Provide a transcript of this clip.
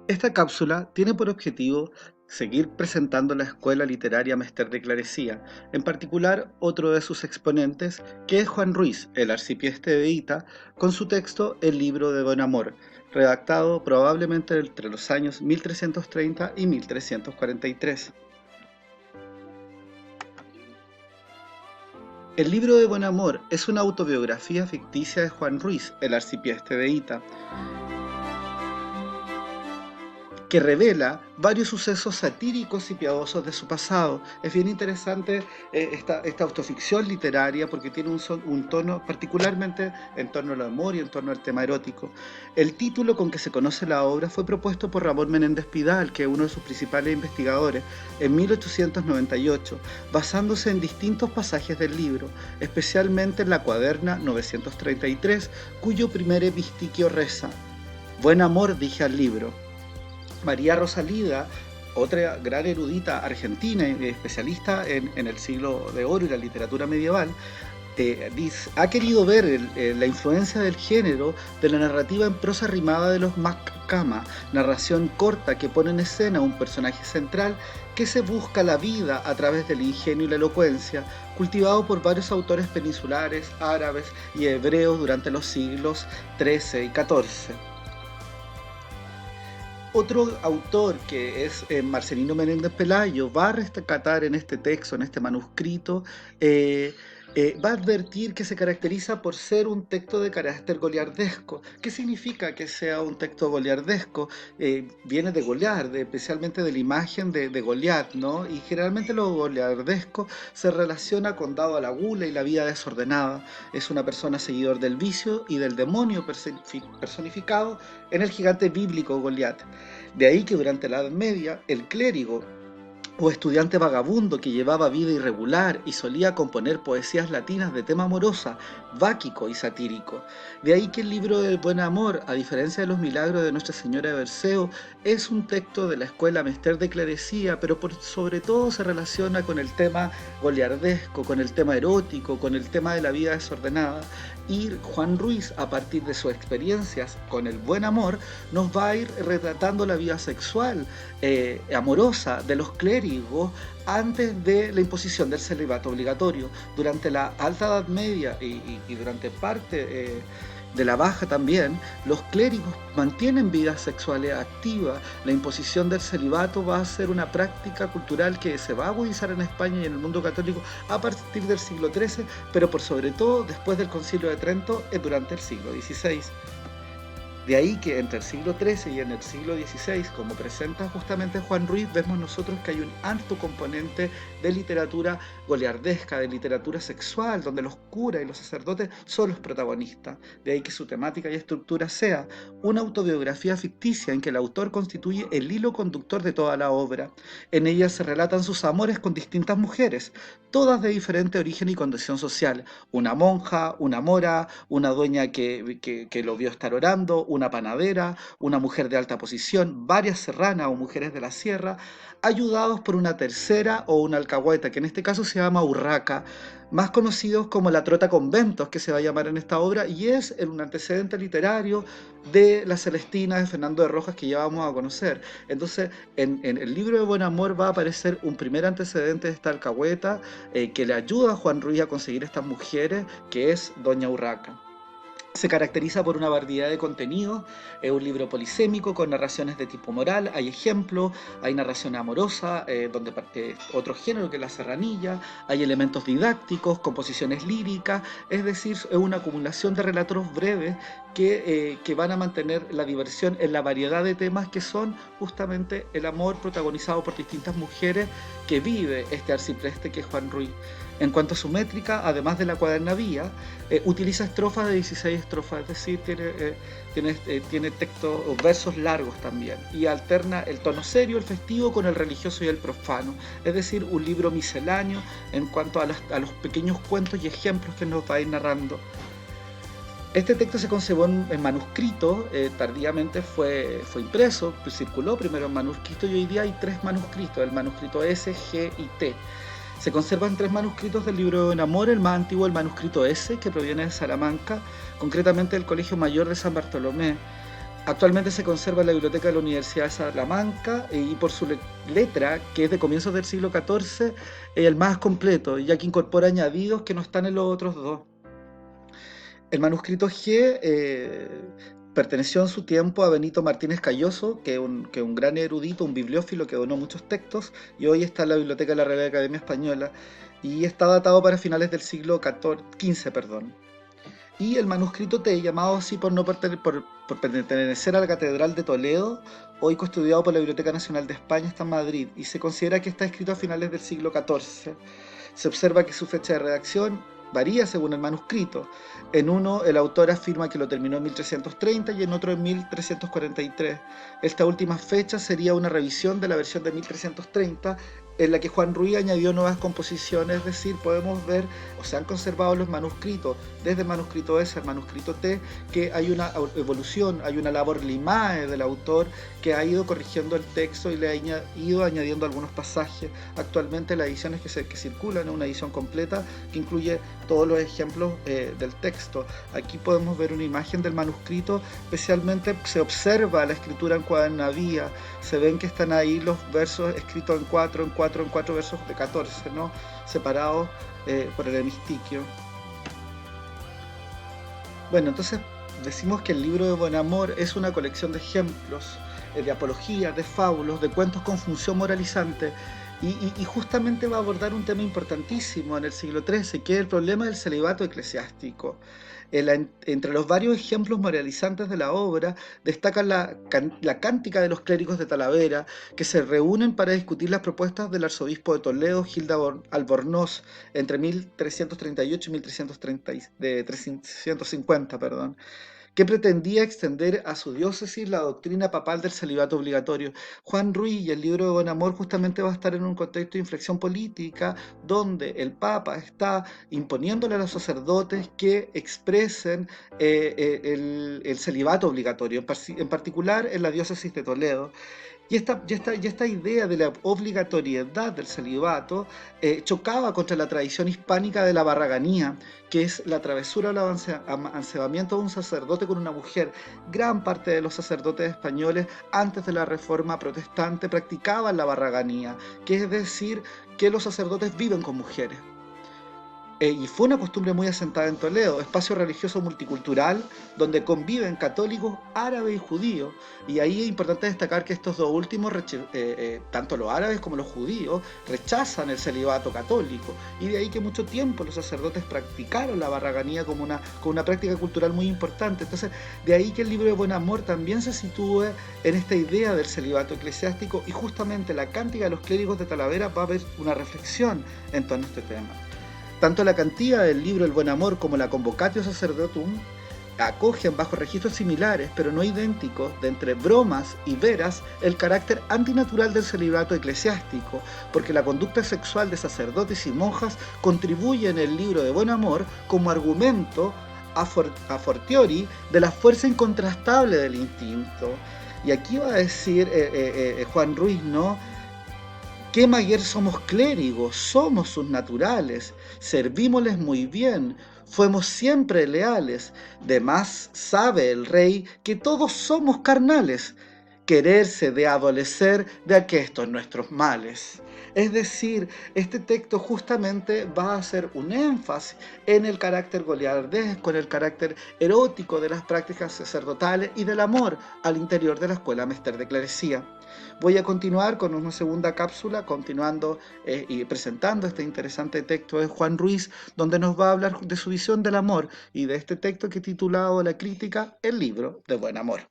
Esta cápsula tiene por objetivo seguir presentando la Escuela Literaria Mester de Claresía, en particular otro de sus exponentes, que es Juan Ruiz, el arcipreste de Ita, con su texto El libro de Buen Amor, redactado probablemente entre los años 1330 y 1343. El libro de Buen Amor es una autobiografía ficticia de Juan Ruiz, el arcipreste de Ita, que revela varios sucesos satíricos y piadosos de su pasado. Es bien interesante esta autoficción literaria porque tiene un tono particularmente en torno al amor y en torno al tema erótico. El título con que se conoce la obra fue propuesto por Ramón Menéndez Pidal, que es uno de sus principales investigadores, en 1898, basándose en distintos pasajes del libro, especialmente en la cuaderna 933, cuyo primer epistiquio reza: Buen amor dije al libro. María Rosalida, otra gran erudita argentina, especialista en el siglo de oro y la literatura medieval, ha querido ver la influencia del género de la narrativa en prosa rimada de los Macama, narración corta que pone en escena un personaje central que se busca la vida a través del ingenio y la elocuencia, cultivado por varios autores peninsulares, árabes y hebreos durante los siglos XIII y XIV. Otro autor, que es Marcelino Menéndez Pelayo, va a rescatar en este texto, en este manuscrito, va a advertir que se caracteriza por ser un texto de carácter goliardesco. ¿Qué significa que sea un texto goliardesco? Viene de Goliard, especialmente de la imagen de Goliat, ¿no? Y generalmente lo goliardesco se relaciona con dado a la gula y la vida desordenada. Es una persona seguidor del vicio y del demonio personificado en el gigante bíblico Goliat. De ahí que durante la Edad Media el clérigo o estudiante vagabundo que llevaba vida irregular y solía componer poesías latinas de tema amorosa, báquico y satírico. De ahí que el libro del Buen Amor, a diferencia de los milagros de Nuestra Señora de Berceo, es un texto de la escuela Mester de Claresía, pero sobre todo se relaciona con el tema goliardesco, con el tema erótico, con el tema de la vida desordenada. Y Juan Ruiz, a partir de sus experiencias con el buen amor, nos va a ir retratando la vida sexual, amorosa de los clérigos antes de la imposición del celibato obligatorio. Durante la Alta Edad Media y durante parte de la Baja también, los clérigos mantienen vidas sexuales activas. La imposición del celibato va a ser una práctica cultural que se va a agudizar en España y en el mundo católico a partir del siglo XIII, pero por sobre todo después del Concilio de Trento durante el siglo XVI. De ahí que entre el siglo XIII y en el siglo XVI, como presenta justamente Juan Ruiz, vemos nosotros que hay un alto componente de literatura goliardesca, de literatura sexual, donde los curas y los sacerdotes son los protagonistas. De ahí que su temática y estructura sea una autobiografía ficticia en que el autor constituye el hilo conductor de toda la obra. En ella se relatan sus amores con distintas mujeres, todas de diferente origen y condición social. Una monja, una mora, una dueña que lo vio estar orando, una panadera, una mujer de alta posición, varias serranas o mujeres de la sierra, ayudados por una tercera o una alcahueta, que en este caso se llama urraca, más conocidos como la trota conventos, que se va a llamar en esta obra, y es un antecedente literario de La Celestina de Fernando de Rojas que ya vamos a conocer. Entonces, en el libro de Buen Amor va a aparecer un primer antecedente de esta alcahueta que le ayuda a Juan Ruiz a conseguir estas mujeres, que es Doña Urraca. Se caracteriza por una variedad de contenidos, es un libro polisémico con narraciones de tipo moral, hay ejemplos, hay narración amorosa, donde parte otro género que es la serranilla, hay elementos didácticos, composiciones líricas, es decir, es una acumulación de relatos breves que van a mantener la diversión en la variedad de temas que son justamente el amor protagonizado por distintas mujeres que vive este arcipreste que es Juan Ruiz. En cuanto a su métrica, además de la cuadernavía, utiliza estrofas de 16 estrofas, es decir, tiene textos o versos largos también, y alterna el tono serio, el festivo, con el religioso y el profano, es decir, un libro misceláneo en cuanto a los pequeños cuentos y ejemplos que nos va a ir narrando. Este texto se conservó en manuscrito, tardíamente fue impreso, circuló primero en manuscrito y hoy día hay 3 manuscritos, el manuscrito S, G y T. Se conservan 3 manuscritos del libro de Buen Amor, el más antiguo, el manuscrito S, que proviene de Salamanca, concretamente del Colegio Mayor de San Bartolomé. Actualmente se conserva en la biblioteca de la Universidad de Salamanca y por su letra, que es de comienzos del siglo XIV, es el más completo, ya que incorpora añadidos que no están en los otros dos. El manuscrito G perteneció en su tiempo a Benito Martínez Cayoso, que es un gran erudito, un bibliófilo que donó muchos textos, y hoy está en la Biblioteca de la Real Academia Española, y está datado para finales del siglo XV, perdón. Y el manuscrito T, llamado así por, no por pertenecer a la Catedral de Toledo, hoy custodiado por la Biblioteca Nacional de España, está en Madrid, y se considera que está escrito a finales del siglo XIV. Se observa que su fecha de redacción varía según el manuscrito. En uno, el autor afirma que lo terminó en 1330 y en otro en 1343. Esta última fecha sería una revisión de la versión de 1330, en la que Juan Ruiz añadió nuevas composiciones, es decir, podemos ver o se han conservado los manuscritos, desde el manuscrito S al manuscrito T, que hay una evolución, hay una labor limae del autor que ha ido corrigiendo el texto y le ha ido añadiendo algunos pasajes. Actualmente las ediciones que circulan es una edición completa que incluye todos los ejemplos del texto. Aquí podemos ver una imagen del manuscrito, especialmente se observa la escritura encuadernavía, se ven que están ahí los versos escritos en cuatro versos de 14, ¿no? Separados por el hemistiquio. Bueno, entonces decimos que el libro de Buen Amor es una colección de ejemplos, de apologías, de fábulos, de cuentos con función moralizante, y justamente va a abordar un tema importantísimo en el siglo XIII, que es el problema del celibato eclesiástico. Entre los varios ejemplos moralizantes de la obra destaca la cántica de los clérigos de Talavera, que se reúnen para discutir las propuestas del arzobispo de Toledo, Gil de Albornoz, entre 1338 y 1350, perdón, que pretendía extender a su diócesis la doctrina papal del celibato obligatorio. Juan Ruiz y el libro de Buen Amor justamente va a estar en un contexto de inflexión política donde el Papa está imponiéndole a los sacerdotes que expresen el celibato obligatorio, en particular en la diócesis de Toledo. Y esta idea de la obligatoriedad del celibato chocaba contra la tradición hispánica de la barraganía, que es la travesura o el amancebamiento de un sacerdote con una mujer. Gran parte de los sacerdotes españoles antes de la reforma protestante practicaban la barraganía, que es decir, que los sacerdotes viven con mujeres. Y fue una costumbre muy asentada en Toledo, espacio religioso multicultural donde conviven católicos, árabes y judíos. Y ahí es importante destacar que estos dos últimos, tanto los árabes como los judíos, rechazan el celibato católico. Y de ahí que mucho tiempo los sacerdotes practicaron la barraganía como una práctica cultural muy importante. Entonces, de ahí que el libro de Buen Amor también se sitúe en esta idea del celibato eclesiástico, y justamente la cántica de los clérigos de Talavera va a haber una reflexión en torno a este tema. Tanto la cantiga del libro El Buen Amor como la Convocatio Sacerdotum acogen bajo registros similares, pero no idénticos, de entre bromas y veras, el carácter antinatural del celibato eclesiástico, porque la conducta sexual de sacerdotes y monjas contribuye en el libro de Buen Amor como argumento a fortiori de la fuerza incontrastable del instinto. Y aquí va a decir Juan Ruiz, ¿no? ¿Qué maguer somos clérigos? Somos sus naturales, servímosles muy bien, fuemos siempre leales. De más sabe el rey que todos somos carnales, quererse de adolecer de aquestos nuestros males. Es decir, este texto justamente va a hacer un énfasis en el carácter goliardesco, en el carácter erótico de las prácticas sacerdotales y del amor al interior de la escuela Mester de Clerecía. Voy a continuar con una segunda cápsula, continuando y presentando este interesante texto de Juan Ruiz, donde nos va a hablar de su visión del amor y de este texto que he titulado La crítica, el libro de Buen Amor.